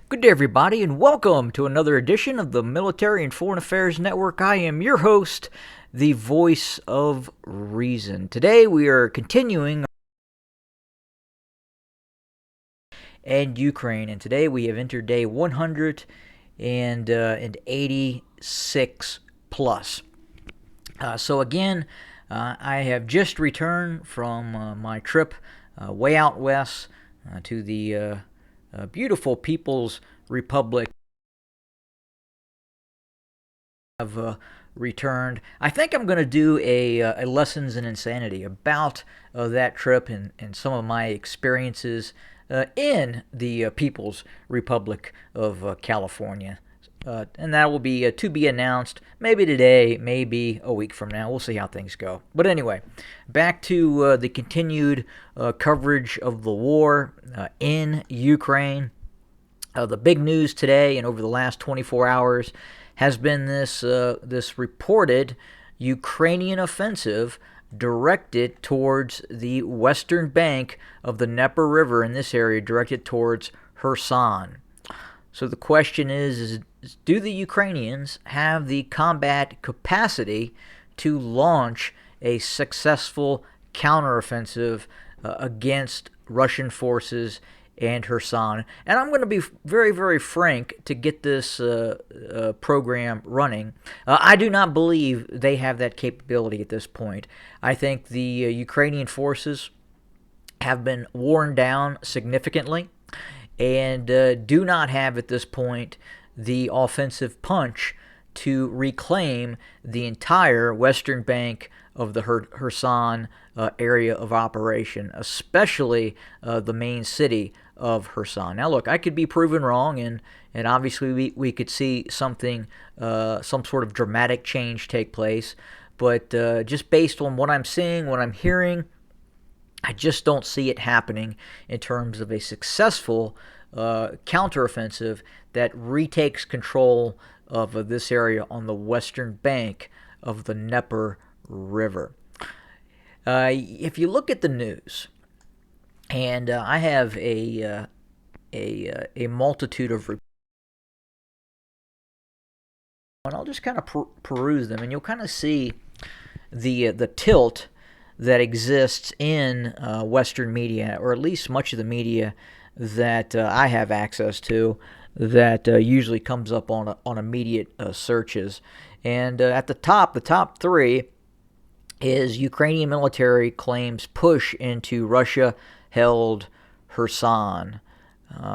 Good day, everybody, and welcome to another edition of the Military and Foreign Affairs Network. I am your host, the voice of reason. Today, we are continuing in Ukraine, and today we have entered day 186 plus. So again, I have just returned from my trip way out west to the beautiful People's Republic. Have returned. I think I'm going to do a Lessons in Insanity about that trip and some of my experiences in the People's Republic of California. And that will be to be announced maybe today, maybe a week from now. We'll see how things go. But anyway, back to the continued coverage of the war in Ukraine. The big news today and over the last 24 hours has been this reported Ukrainian offensive directed towards the western bank of the Dnieper River in this area, directed towards Kherson. So the question is do the Ukrainians have the combat capacity to launch a successful counteroffensive against Russian forces and Kherson? And I'm going to be very, very frank to get this program running. I do not believe they have that capability at this point. I think the Ukrainian forces have been worn down significantly and do not have at this point the offensive punch to reclaim the entire western bank of the Kherson area of operation, especially the main city of Kherson. Now, look, I could be proven wrong, and obviously we could see something, some sort of dramatic change take place, but just based on what I'm seeing, what I'm hearing, I just don't see it happening in terms of a successful counteroffensive that retakes control of this area on the western bank of the Dnieper River. If you look at the news, and I have a multitude of reports, and I'll just kind of peruse them, and you'll kind of see the tilt that exists in Western media, or at least much of the media that I have access to, that usually comes up on immediate searches. And at the top three is Ukrainian military claims push into Russia-held Kherson.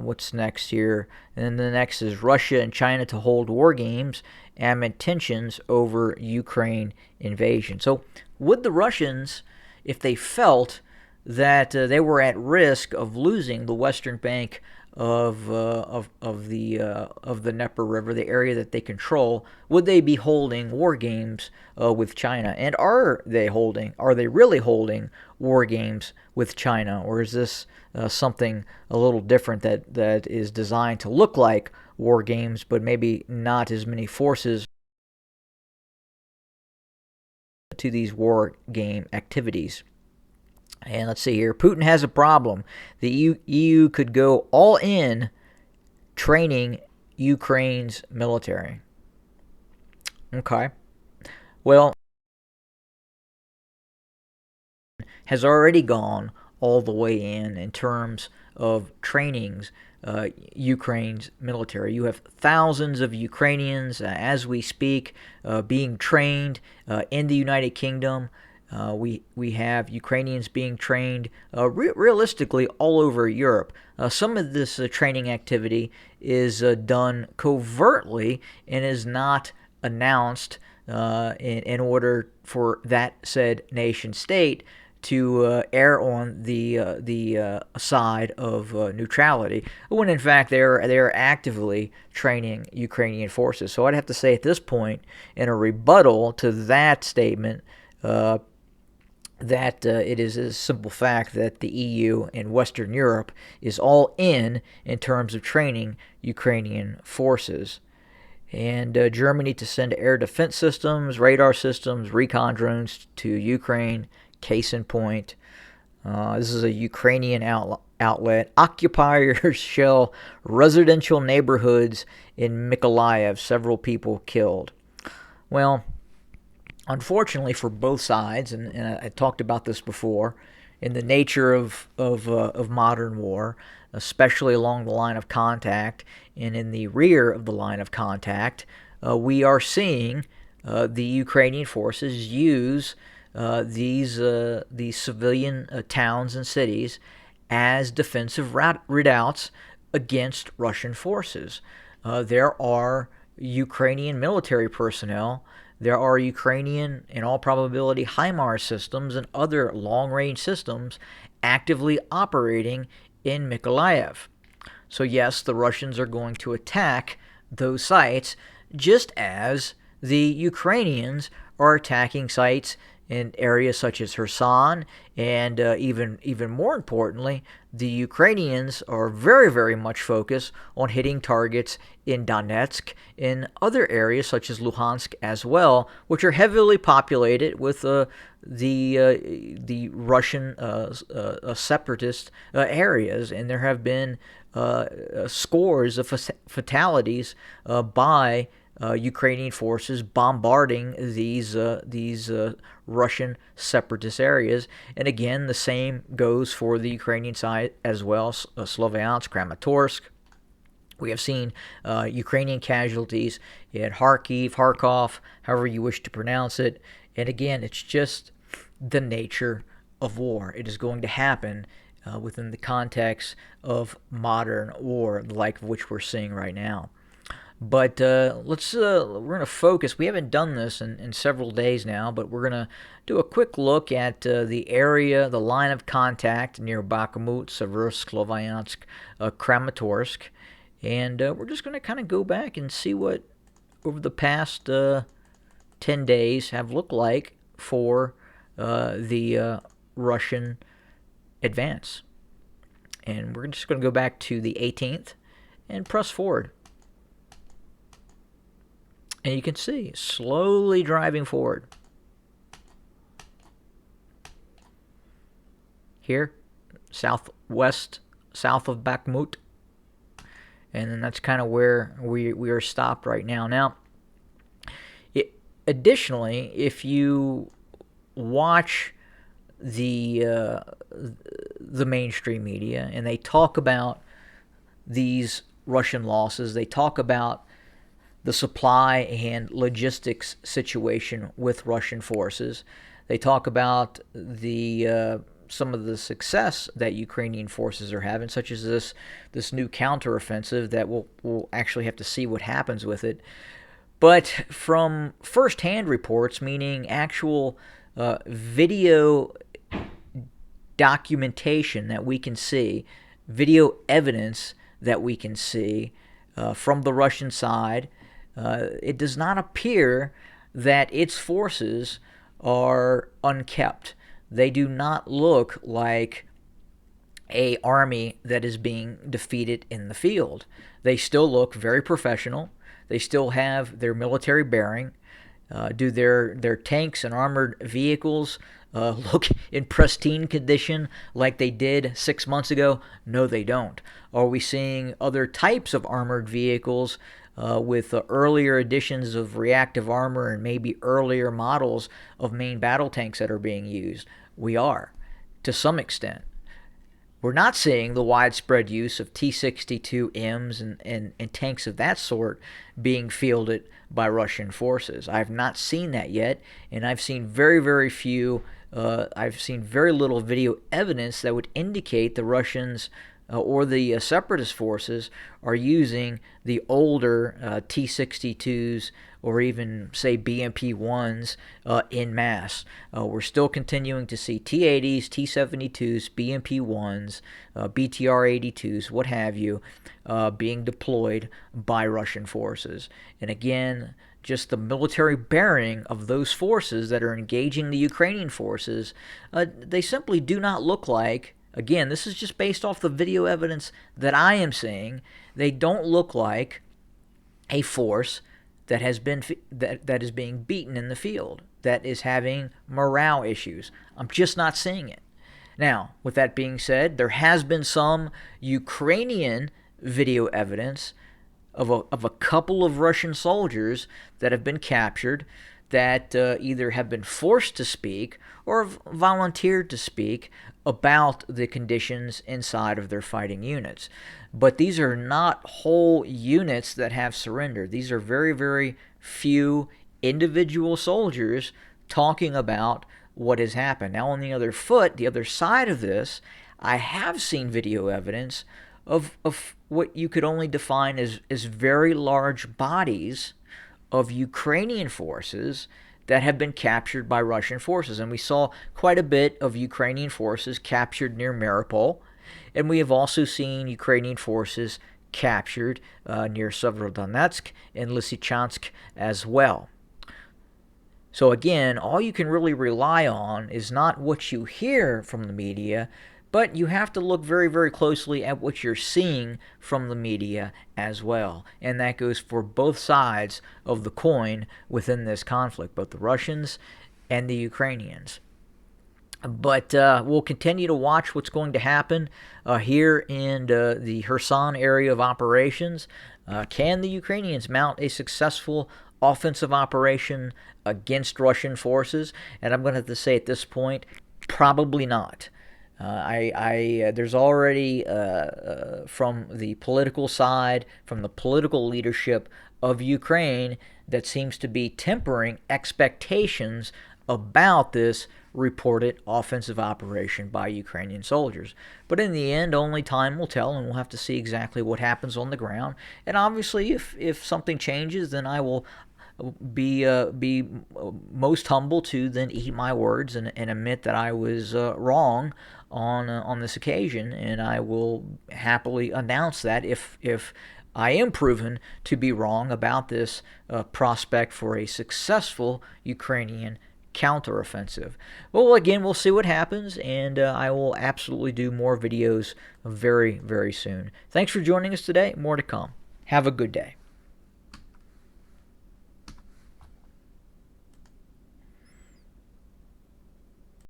What's next here? And the next is Russia and China to hold war games amid tensions over Ukraine invasion. So would the Russians, if they felt that they were at risk of losing the western bank of the Dnieper River, the area that they control, would they be holding war games with China? And are they really holding war games with China, or is this something a little different that is designed to look like war games, but maybe not as many forces to these war game activities? And let's see here. Putin has a problem. The EU could go all in training Ukraine's military. Okay. Well, has already gone all the way in terms of trainings Ukraine's military. You have thousands of Ukrainians as we speak being trained in the United Kingdom. We have Ukrainians being trained realistically all over Europe. Some of this training activity is done covertly and is not announced in order for that said nation state to err on the side of neutrality, when in fact they are actively training Ukrainian forces. So I'd have to say at this point, in a rebuttal to that statement, that it is a simple fact that the EU and Western Europe is all in terms of training Ukrainian forces. And Germany to send air defense systems, radar systems, recon drones to Ukraine. Case in point, this is a Ukrainian outlet. Occupiers shell residential neighborhoods in Mykolaiv. Several people killed. Well, unfortunately for both sides, and I talked about this before, in the nature of modern war, especially along the line of contact and in the rear of the line of contact, we are seeing the Ukrainian forces use these civilian towns and cities as defensive redoubts against Russian forces. There are Ukrainian military personnel. There are Ukrainian, in all probability, HIMARS systems and other long-range systems actively operating in Mykolaiv. So yes, the Russians are going to attack those sites, just as the Ukrainians are attacking sites in areas such as Kherson, and even more importantly, the Ukrainians are very, very much focused on hitting targets in Donetsk, in other areas such as Luhansk as well, which are heavily populated with the Russian separatist areas, and there have been scores of fatalities by Ukrainian forces bombarding these Russian separatist areas. And again, the same goes for the Ukrainian side as well, Sloviansk, Kramatorsk. We have seen Ukrainian casualties in Kharkov, however you wish to pronounce it. And again, it's just the nature of war. It is going to happen within the context of modern war, like which we're seeing right now. But we're going to focus. We haven't done this in several days now, but we're going to do a quick look at the area, the line of contact near Bakhmut, Seversk, Sloviansk, Kramatorsk. And we're just going to kind of go back and see what over the past 10 days have looked like for the Russian advance. And we're just going to go back to the 18th and press forward. And you can see, slowly driving forward. Here, south of Bakhmut. And then that's kind of where we are stopped right now. Now, additionally, if you watch the mainstream media and they talk about these Russian losses, they talk about the supply and logistics situation with Russian forces. They talk about some of the success that Ukrainian forces are having, such as this new counteroffensive that we'll actually have to see what happens with it. But from first-hand reports, meaning actual video documentation that we can see, video evidence that we can see from the Russian side, it does not appear that its forces are unkept. They do not look like an army that is being defeated in the field. They still look very professional. They still have their military bearing. Do their tanks and armored vehicles look in pristine condition like they did 6 months ago? No, they don't. Are we seeing other types of armored vehicles with earlier editions of reactive armor and maybe earlier models of main battle tanks that are being used? We are, to some extent. We're not seeing the widespread use of T-62Ms and tanks of that sort being fielded by Russian forces. I've not seen that yet, and I've seen very little video evidence that would indicate the Russians or the separatist forces are using the older T-62s or even, say, BMP-1s en masse. We're still continuing to see T-80s, T-72s, BMP-1s, BTR-82s, what have you, being deployed by Russian forces. And again, just the military bearing of those forces that are engaging the Ukrainian forces, they simply do not look like, again, this is just based off the video evidence that I am seeing, they don't look like a force that has been that is being beaten in the field, that is having morale issues. I'm just not seeing it. Now, with that being said, there has been some Ukrainian video evidence of a couple of Russian soldiers that have been captured that either have been forced to speak or have volunteered to speak about the conditions inside of their fighting units. But these are not whole units that have surrendered. These are very, very few individual soldiers talking about what has happened. Now, on the other foot, the other side of this, I have seen video evidence of what you could only define as very large bodies of Ukrainian forces that have been captured by Russian forces. And we saw quite a bit of Ukrainian forces captured near Mariupol, and we have also seen Ukrainian forces captured near Severodonetsk and Lysychansk as well. So again, all you can really rely on is not what you hear from the media, but you have to look very, very closely at what you're seeing from the media as well. And that goes for both sides of the coin within this conflict, both the Russians and the Ukrainians. But we'll continue to watch what's going to happen here in the Kherson area of operations. Can the Ukrainians mount a successful offensive operation against Russian forces? And I'm going to have to say at this point, probably not. There's already from the political side, from the political leadership of Ukraine, that seems to be tempering expectations about this reported offensive operation by Ukrainian soldiers. But in the end, only time will tell, and we'll have to see exactly what happens on the ground. And obviously, if something changes, then I will be most humble to then eat my words and admit that I was wrong on this occasion, and I will happily announce that if I am proven to be wrong about this prospect for a successful Ukrainian counteroffensive. Well, again, we'll see what happens, and I will absolutely do more videos very, very soon. Thanks for joining us today. More to come. Have a good day.